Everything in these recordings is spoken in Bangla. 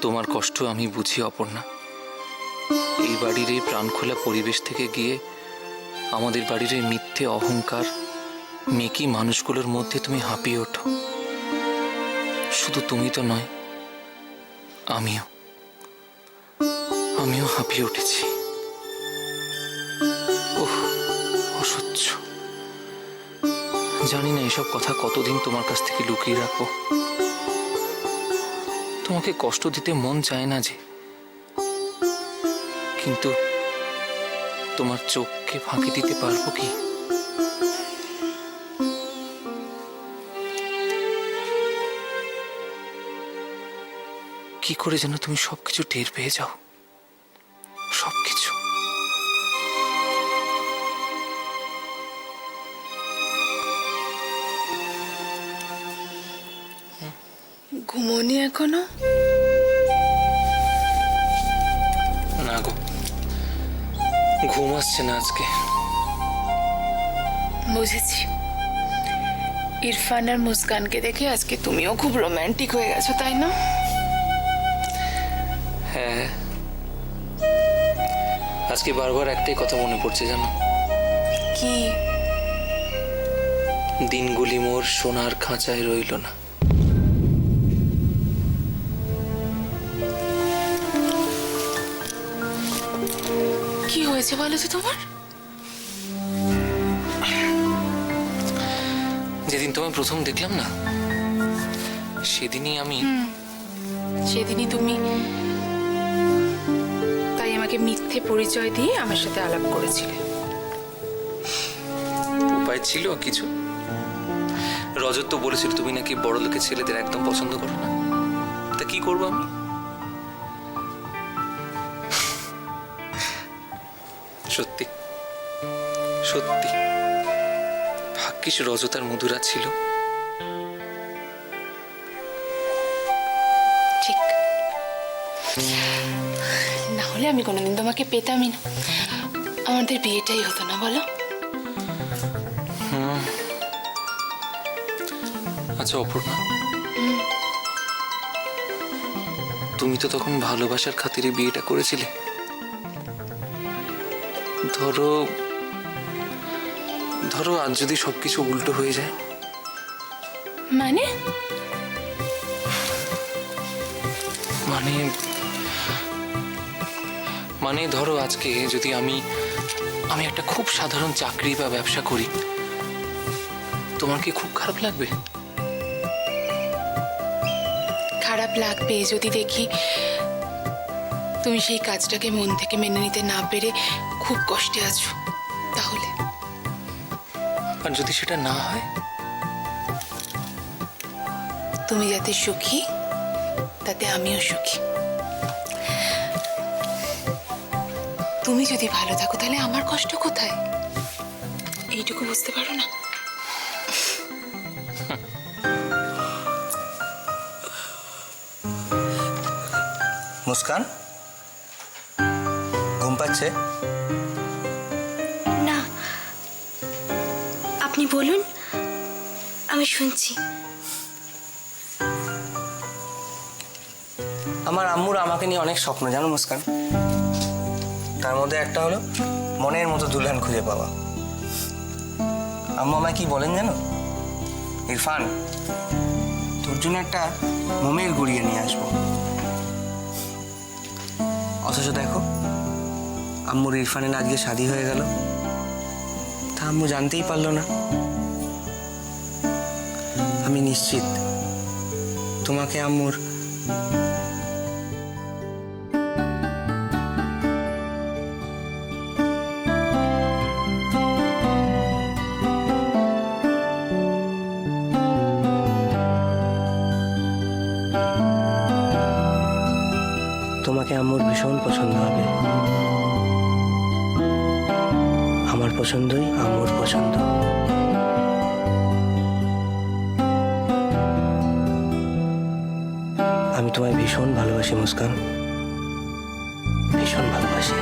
তোমার কষ্ট আমি বুঝি অপর্ণা। এই বাড়ির এই প্রাণখোলা পরিবেশ থেকে গিয়ে আমাদের বাড়ির এই মিথ্যে অহংকার মেকি মানুষগুলোর মধ্যে তুমি হাঁপিয়ে ওঠো। শুধু তুমি তো নয়, আমিও হাঁপিয়ে উঠেছি। ওহ, অসহ্য। জানি না এসব কথা কতদিন তোমার কাছ থেকে লুকিয়ে রাখবো। তোমাকে কষ্ট দিতে মন চায় না যে, কিন্তু তোমার চোখকে ফাঁকি দিতে পারবো কি? কি করে যেন তুমি সবকিছু টের পেয়ে যাও, সবকিছু। ঘুমোনি এখনো? না গো, ঘুম আসছে না আজকে। বুঝেছি, ইরফান আর মুস্কানকে দেখে আজকে তুমিও খুব রোমান্টিক হয়ে গেছো, তাই না? হ্যাঁ, আজকে বারবার একটাই কথা মনে পড়ছে জানো। কি? দিনগুলি মোর সোনার খাঁচায় রইল না। কি হয়েছে বলো তো তোমার? যেদিন তোমায় প্রথম দেখলাম না, সেদিনই তুমি তাই আমাকে মিথ্যে পরিচয় দিয়ে আমার সাথে আলাপ করেছিলে। উপায় ছিল কিছু? রজত তো বলেছিল তুমি নাকি বড় লোকের ছেলেদের একদম পছন্দ করো না। তা কি করবো আমি? সত্যি সত্যি ভাগ্যিস রজত আর মধুরা ছিল। ঠিক, না হলে আমি কোনোদিন তোমাকে পেতামই না, আমাদের বিয়েটাই হতো না, বলো? আচ্ছা অপর্ণা, তুমি তো তখন ভালোবাসার খাতিরে বিয়েটা করেছিলে। ধরো ধরো আজ যদি সবকিছু উল্টো হয়ে যায়? মানে? মানে মানে ধরো আজকে যদি আমি একটা খুব সাধারণ চাকরি বা ব্যবসা করি, তোমার কি খুব খারাপ লাগবে? খারাপ লাগবে যদি দেখি তুমি সেই কাজটাকে মন থেকে মেনে নিতে না পেরে খুব কষ্টে আছো, তাহলে? আর যদি সেটা না হয়? তুমি যাতে সুখী, তাতে আমিও সুখী। তুমি যদি ভালো থাকো তাহলে আমার কষ্ট কোথায়? এইটুকু বুঝতে পারো না? মুস্কান, ঘুম পাচ্ছে? না, আপনি বলুন, আমি শুনছি। আমার আম্মুর আমাকে নিয়ে অনেক স্বপ্ন জানো মুস্কান। তার মধ্যে একটা হলো মনের মতো দুলহান খুঁজে পাওয়া। আম্মু আমায় কি বলেন জানো? ইরফান, তোর জন্য একটা মোমের গুড়িয়ে নিয়ে আসবো। অথচ দেখো, আম্মুর ইরফানের আজকে শাদী হয়ে গেল, তা আম্মু জানতেই পারলো না। আমি নিশ্চিত তোমাকে আম্মুর তোমাকে আম্মুর ভীষণ পছন্দ হবে। আমার পছন্দই আম্মুর পছন্দ। আমি তোমায় ভীষণ ভালোবাসি মুস্কান, ভীষণ ভালোবাসি।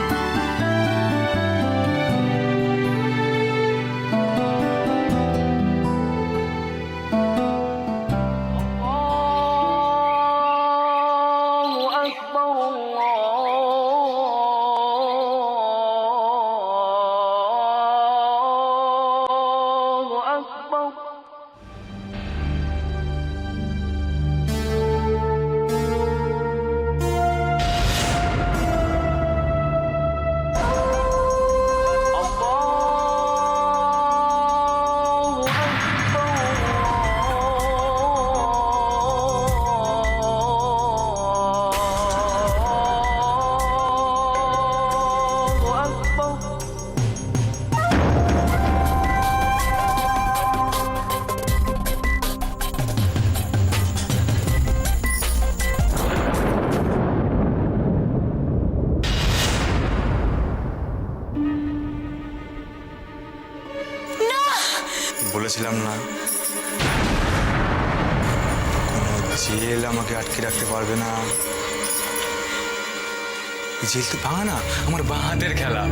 বলেছিলাম না, কোনো জেল আমাকে আটকে রাখতে পারবে না। এই জেল তো ভাঙা না, আমার বাঁ হাতের খেলা।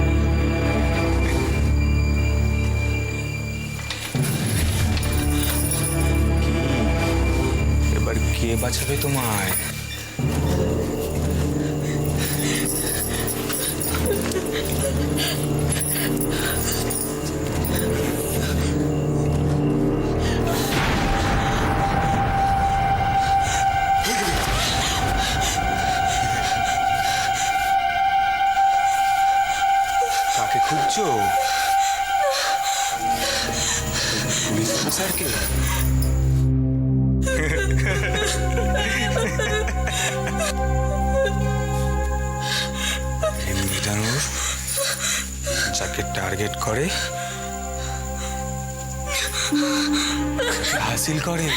এবার কে বাঁচাবে তোমায়? কাকে খুঁজছো? পুলিশ অফিসারকে? এমনিটানোর যাকে টার্গেট করে হাসিল করে।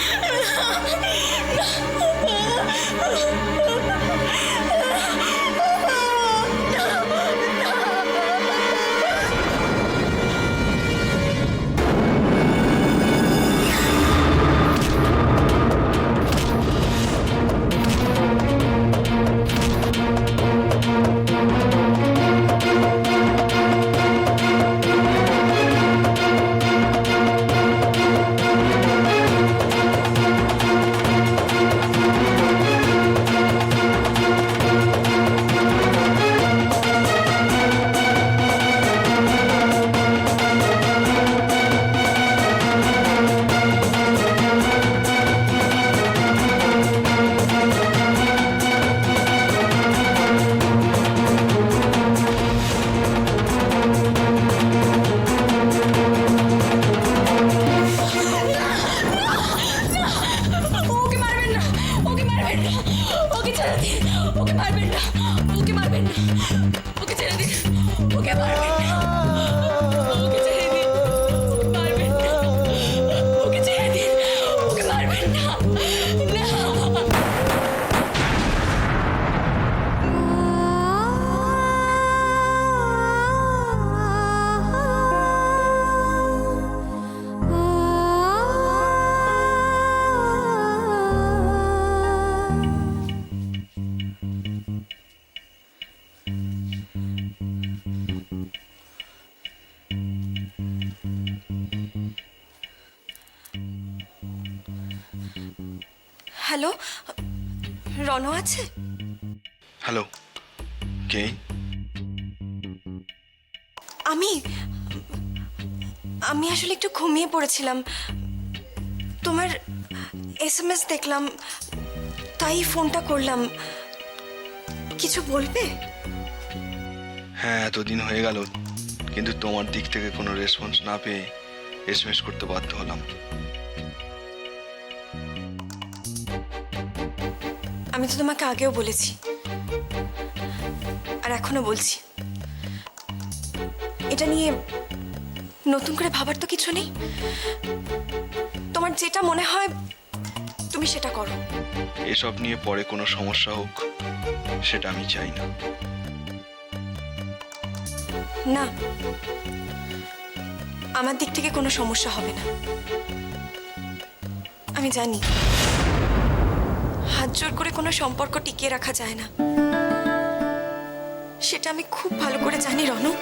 ওকে মারবেন না, ওকে মারবেন না, ওকে ছেড়ে দিন, ওকে মারবেন না, ওকে মারবেন না, ওকে ছেড়ে দিন, ওকে মারবেন না, ওকে ছেড়ে দিন, মারবেন না, ওকে ছেড়ে দিন, ওকে মারবেন না, না। হ্যালো, রণ আছে? হ্যালো, কে? আমি আমি আসলে একটু ঘুমিয়ে পড়েছিলাম, তোমার এসএমএস দেখলাম, তাই ফোনটা করলাম। কিছু বলবে? হ্যাঁ, এতদিন হয়ে গেল, কিন্তু তোমার দিক থেকে কোনো রেসপন্স না পেয়ে এসএমএস করতে বাধ্য হলাম। আমি তো তোমাকে আগেও বলেছি, আর এখনো বলছি, এটা নিয়ে নতুন করে ভাবার তো কিছু নেই। তোমার যেটা মনে হয় তুমি সেটা করো। এসব নিয়ে পরে কোনো সমস্যা হোক, সেটা আমি চাই না। না, আমার দিক থেকে কোনো সমস্যা হবে না। আমি জানি হাত জোর করে কোনো সম্পর্ক টিকিয়ে রাখা যায় না, সেটা আমি খুব ভালো করে জানি রনু।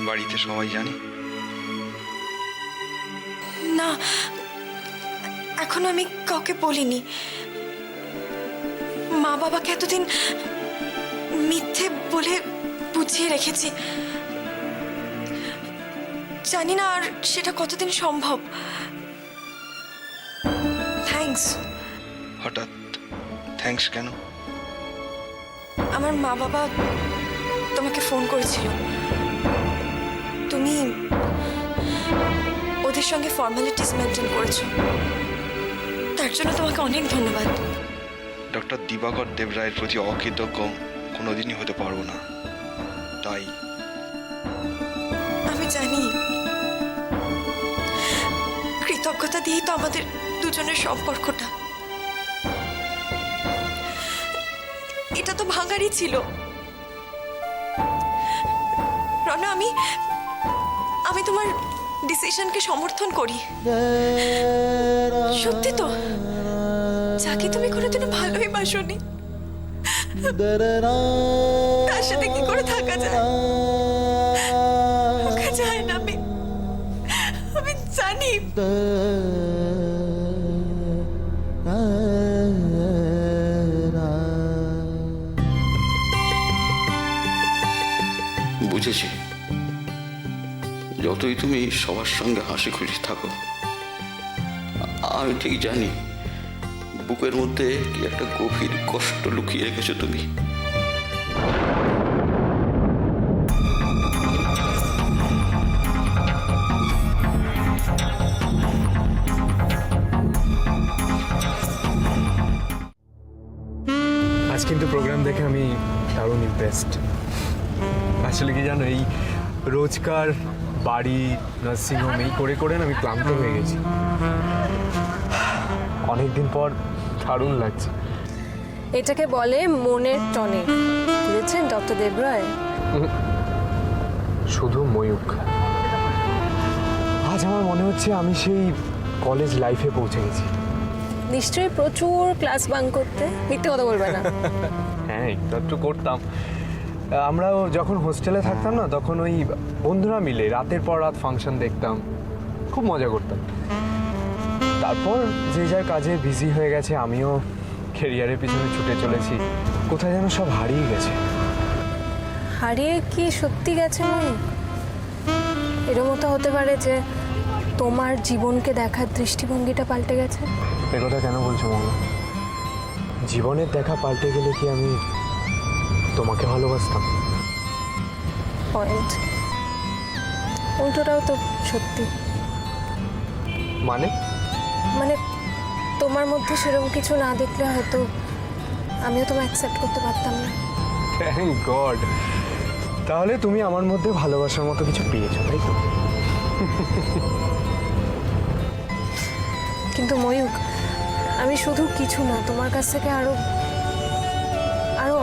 বাড়িতে সবাই জানে? না, এখনো আমি কাউকে বলিনি। মা বাবাকে এতদিন মিথ্যে বলে বুঝিয়ে রেখেছি, জানি না আর সেটা কতদিন সম্ভব। থ্যাঙ্কস। হঠাৎ থ্যাঙ্কস কেন? আমার মা বাবা তোমাকে ফোন করেছিল, তুমি ওদের সঙ্গে ফর্মালিটিস মেনটেন করেছো, তার জন্য তোমাকে অনেক ধন্যবাদ। ডক্টর দিবাকর দেবরায়ের প্রতি অকৃতজ্ঞ কোনোদিনই হতে পারবো না, তাই। আমি জানি, কৃতজ্ঞতা দিয়েই তো আমাদের দুজনের সম্পর্কটা। এটা তো ভাঙারই ছিল। রনা, আমি তোমার ডিসিশনকে সমর্থন করি। সত্যি তো, যাকে তুমি কোনোদিনও ভালোই বাসোনি তার সাথে কি করে থাকা যায়? থাকা যায় না। আমি জানি। বুঝেছি, যতই তুমি সবার সঙ্গে হাসি খুশি থাকো, আমি ঠিক জানি বুকের মধ্যে কি একটা গভীর কষ্ট লুকিয়ে রেখেছো তুমি। আজ কিন্তু প্রোগ্রাম দেখে আমি দারুণ ইমপ্রেসড। আসলে কি জানো, এই রোজকার বাড়ি নার্সিংহোম এই করে করে না আমি ক্লান্ত হয়ে গেছি। অনেকদিন পর দারুণ লাগছে। এটাকে বলে মনের টনিক, বুঝেছেন ডক্টর দেবরায়? শুধু ময়ূক, আজ আমার মনে হচ্ছে আমি সেই কলেজ লাইফে পৌঁছে গেছি। নিশ্চয়ই প্রচুর ক্লাস বাঙ্ক করতে, মিথ্যে কথা বলবে না। হ্যাঁ, একটু করতাম। আমরাও যখন হোস্টেলে থাকতাম না, তখন ওই বন্ধুরা মিলে রাতের পর রাত ফাংশন দেখতাম, খুব মজা করতাম। তারপর যে যার কাজে বিজি হয়ে গেছে, আমিও ক্যারিয়ারের পিছনে ছুটে চলেছি। কোথায় যেন সব হারিয়ে গেছে। হারিয়ে কি সত্যি গেছে মনে? এরকম তো হতে পারে যে তোমার জীবনকে দেখার দৃষ্টিভঙ্গিটা পাল্টে গেছে। এ কথা কেন বলছো মনে? জীবনের দেখা পাল্টে গেলে কি আমি তোমাকে ভালোবাসতাম? পয়েন্ট। উল্টোটাও তো সত্যি। মানে মানে তোমার মধ্যে সেরকম কিছু না দেখলে হয়তো আমিও তোমায় অ্যাকসেপ্ট করতে পারতাম না। Thank god. তাহলে তুমি আমার মধ্যে ভালোবাসার মতো কিছু পেয়েছো, তাই তো? কিন্তু ময়ূক, আমি শুধু কিছু না, তোমার কাছ থেকে আরো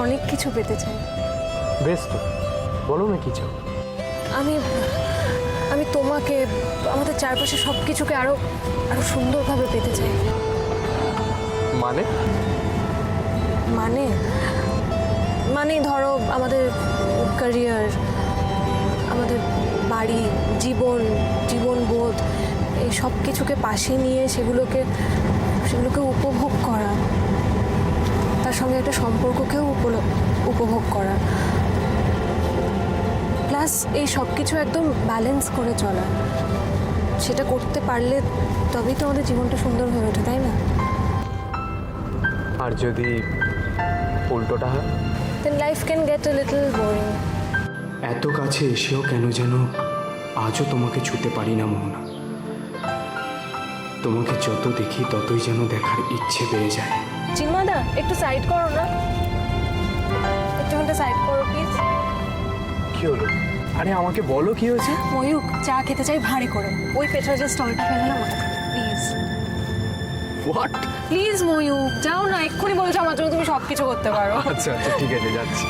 অনেক কিছু পেতে চাই। বেশ, তো বলো না কিছু। আমি তোমাকে, আমাদের চারপাশে সব কিছুকে আরো সুন্দরভাবে পেতে চাই। মানে মানে মানে ধরো আমাদের ক্যারিয়ার, আমাদের বাড়ি, জীবনবোধ, এই সব কিছুকে পাশে নিয়ে সেগুলোকে উপভোগ করা, তার সঙ্গে একটা সম্পর্ককেও উপভোগ করা, প্লাস এই সব কিছু একদম ব্যালেন্স করে চলা। সেটা করতে পারলে তবেই তো আমাদের জীবনটা সুন্দর হয়ে ওঠে, তাই না? আর যদি উল্টোটা হয়? Then life can get a little boring. এত কাছে এসেও কেন যেন আজও তোমাকে ছুতে পারি না মোহনা। তোমাকে যত দেখি ততই যেন দেখার ইচ্ছে বেড়ে যায়। চিন্ময়দা, একটু সাইড করো না, একটুখানটা সাইড করো প্লিজ। কি হলো? আরে আমাকে বলো কি হয়েছে? ময়ূক, চা খেতে চাই ভারী করে, ওই পেছনে যে স্টলটা ফেলে না, প্লিজ হোয়াট? প্লিজ ময়ূক, যাও না, এক্ষুনি বলছো আমার জন্য তুমি সব কিছু করতে পারো। আচ্ছা আচ্ছা, ঠিক আছে, যাচ্ছি।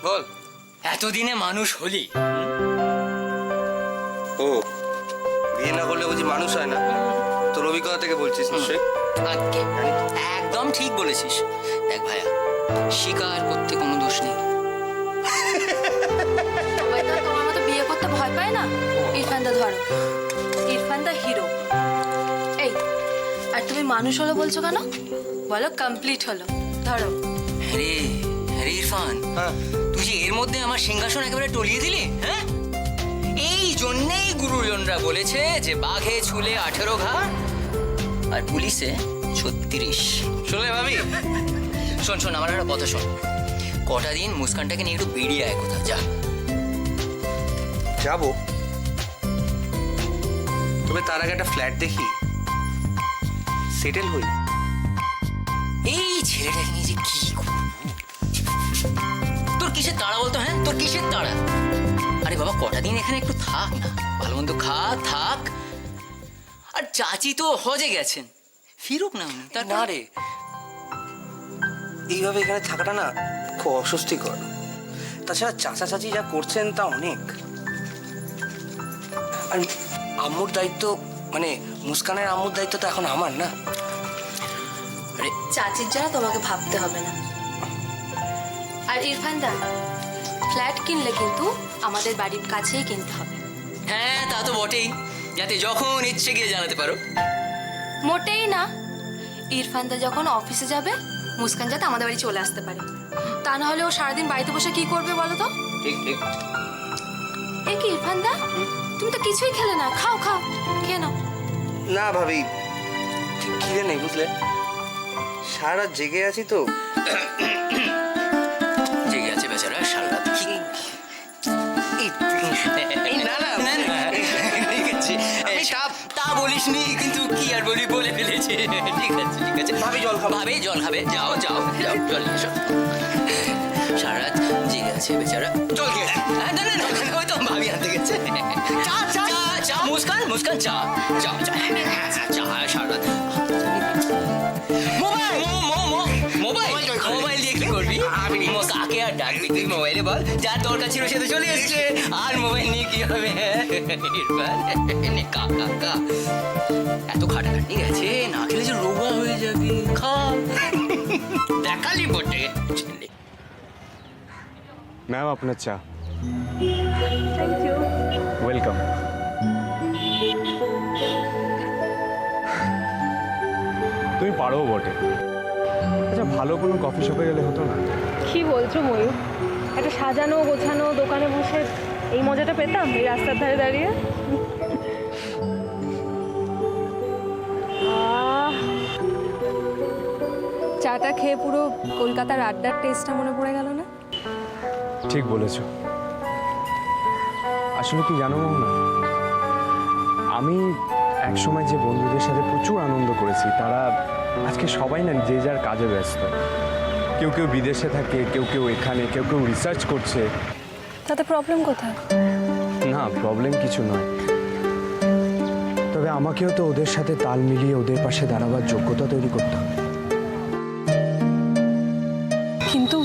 বল। এতদিনে মানুষ হলি। ও, বিয়ে না করলে বুঝি মানুষ হয় না? তোর অভিজ্ঞতা থেকে বলছিস নিশ্চয়ই? আজ্ঞে, একদম ঠিক বলেছিস। দেখ ভাইয়া, স্বীকার করতে কোনো দোষ নেই। সবাই তো আর তোমার মতো বিয়ে করতে ভয় পায় না। ইরফানদা ধরো, ইরফানদা হিরো। এই, আর তুমি মানুষ হলো বলছো কেন? বলো কমপ্লিট হলো। ধরো। হ্যাঁ রে ইরফান, তুই যে এর মধ্যে আমার সিংহাসন একেবারে টলিয়ে দিলি। হ্যাঁ, এই জন্যেই গুরুজনরা বলেছে যে বাঘে ছুলে 18 ঘা আর পুলিশে 36। শুনলে ভাবি? শোন, আমার একটা কথা শোন। কটা দিন মুস্কানটাকে নিয়ে একটু বেরিয়ে আয় কোথাও, যা। যাবো, তবে তার আগে একটা ফ্ল্যাট দেখি, সেটেল হই। এই ছেলেটাকে নিয়ে যে কি করব? তোর কিসের তাড়া বলতো? হ্যাঁ, তোর কিসের তাড়া? আরে বাবা, কটা দিন এখানে একটু থাক না, ভালো মন্দ থাক। আর চাচি তো হজে গেছেন, ফিরুক না উনি। তার না রে, এইভাবে এখানে থাকাটা না খুব অস্বস্তিকর। তাছাড়া চাচা চাচি যা করছেন তা অনেক। আর আম্মুর দায়িত্ব মানে মুস্কানের আম্মুর দায়িত্ব তো এখন আমার না। আরে চাচির জন্য তোমাকে ভাবতে হবে না। আর ইরফান দা, ফ্ল্যাট কিনলে কিন্তু আমাদের বাড়ির কাছেই কিনতে হবে। হ্যাঁ, তা তো বটেই, যাতে যখন ইচ্ছে গিয়ে জানাতে পারো। মোটেই না, ইরফান দা যখন অফিসে যাবে মুস্কান যাতে আমাদের বাড়ি চলে আসতে পারে। তা না হলে ও সারাদিন বাড়িতে বসে কি করবে বলো তো? ঠিক ঠিক। এই কি ইরফান দা, তুমি তো কিছুই খেলে না, খাও খাও, খেয়ে নাও। না ভাবি, ঠিক খিদে নেই বুঝলে, সারা রাত জেগে আছি তো। জেগে আছে বেচারা সারা রাত। না না ঠিক আছে, তা বলিসনি, কিন্তু কি আর বলি, বলে ফেলেছি। ঠিক আছে ঠিক আছে, ভাবি জল খাবে? ভাবে জল খাবে, যাও যাও যাও, জল নিয়ে এসো। সারা রাত জেগে আছে বেচারা, জল খেয়ে না না না, ওই তো ভাবি আনতে গেছে। চা চা চা, মুস্কান মুস্কান, চা চা চা, চা সারা রাত। মোবাইল দিয়ে কি করবি? কাকে আর ডাকবি তুই মোবাইলে বল? যা দরকার ছিল সে তো চলে এসছে, আর মোবাইল নিয়ে কি হবে? কাকা এত খাটাখাটি গেছে, না খেলে যে রোগা হয়ে যাবি, খা। দেখালি বটে ছেলে। ম্যাম আপনার চা। ওয়েলকাম। তুমি পারো বটে। আচ্ছা, ভালো কোনো কফি শপে গেলে হতো না? কি বলছো ময়ূর? একটা সাজানো গোছানো দোকানে বসে এই মজাটা পেতাম এই রাস্তার ধারে দাঁড়িয়ে। চাটা খেয়ে পুরো কলকাতার আড্ডার টেস্টটা মনে পড়ে গেল না? ঠিক বলেছো। আসলে কি জানো না, আমি একসময় যে বন্ধুদের সাথে প্রচুর আনন্দ করেছি, তারা আজকে সবাই না যে যার কাজে ব্যস্ত। কেউ কেউ বিদেশে থাকে, কেউ কেউ এখানে, কেউ কেউ রিসার্চ করছে। তাতে প্রবলেম কোথায়? না, প্রবলেম কিছু নয়, তবে আমাকেও তো ওদের সাথে তাল মিলিয়ে ওদের পাশে দাঁড়াবার যোগ্যতা তৈরি করতে হবে। কিন্তু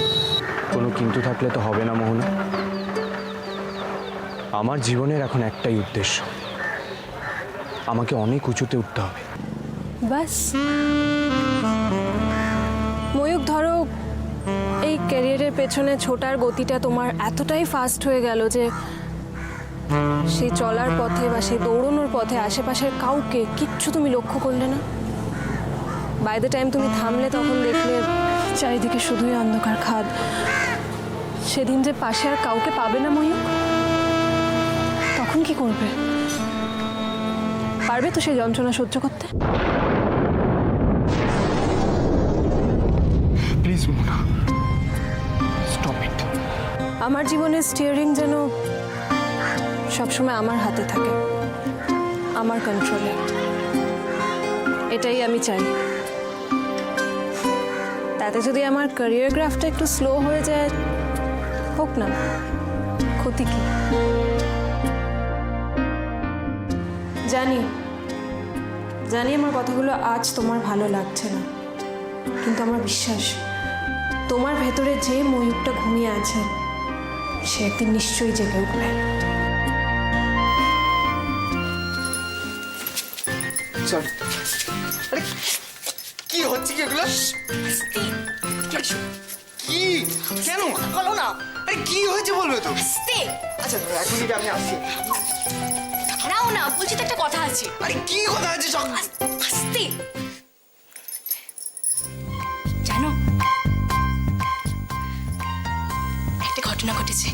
কোনো কিন্তু থাকলে তো হবে না মোহনা। আমার জীবনের এখন একটাই উদ্দেশ্য, আমাকে অনেক উঁচুতে উঠতে হবে। বাস ময়ূক, ধরো এই ক্যারিয়ারের পেছনে ছোটার গতিটা তোমার এতটাই ফাস্ট হয়ে গেল যে সেই চলার পথে বা সেই দৌড়ানোর পথে আশেপাশের কাউকে কিচ্ছু তুমি লক্ষ্য করলে না। বাই দ্য টাইম তুমি থামলে তখন দেখলে চারিদিকে শুধুই অন্ধকার খাদ। সেদিন যে পাশে আর কাউকে পাবে না ময়ূক, তখন কি করবে? পারবে তো সেই যন্ত্রণা সহ্য করতে? Please Mohona, stop it. আমার জীবনের স্টিয়ারিং যেন সবসময় আমার হাতে থাকে, আমার কন্ট্রোলে। এটাই আমি চাই। তাতে যদি আমার ক্যারিয়ার গ্রাফটা একটু স্লো হয়ে যায়, হোক না, ক্ষতি কি? জানি জানি আমার কথাগুলো আজ তোমার ভালো লাগছে না, কিন্তু আমার বিশ্বাস তোমার ভেতরে যে ময়ূরটা ঘুমিয়ে আছে সে একদিন নিশ্চয়ই জেগে উঠবে। আরে কি হচ্ছে কি এগুলো? কি কেন বলো না? আরে কি হয়েছে বলবে তো? আচ্ছা এক মিনিট, আমি আসছি। দাঁড়াও না, বলছি তো একটা কথা আছে। আরে কি কথা আছে? সব আস্তে। জানো, একটা ঘটনা ঘটেছে।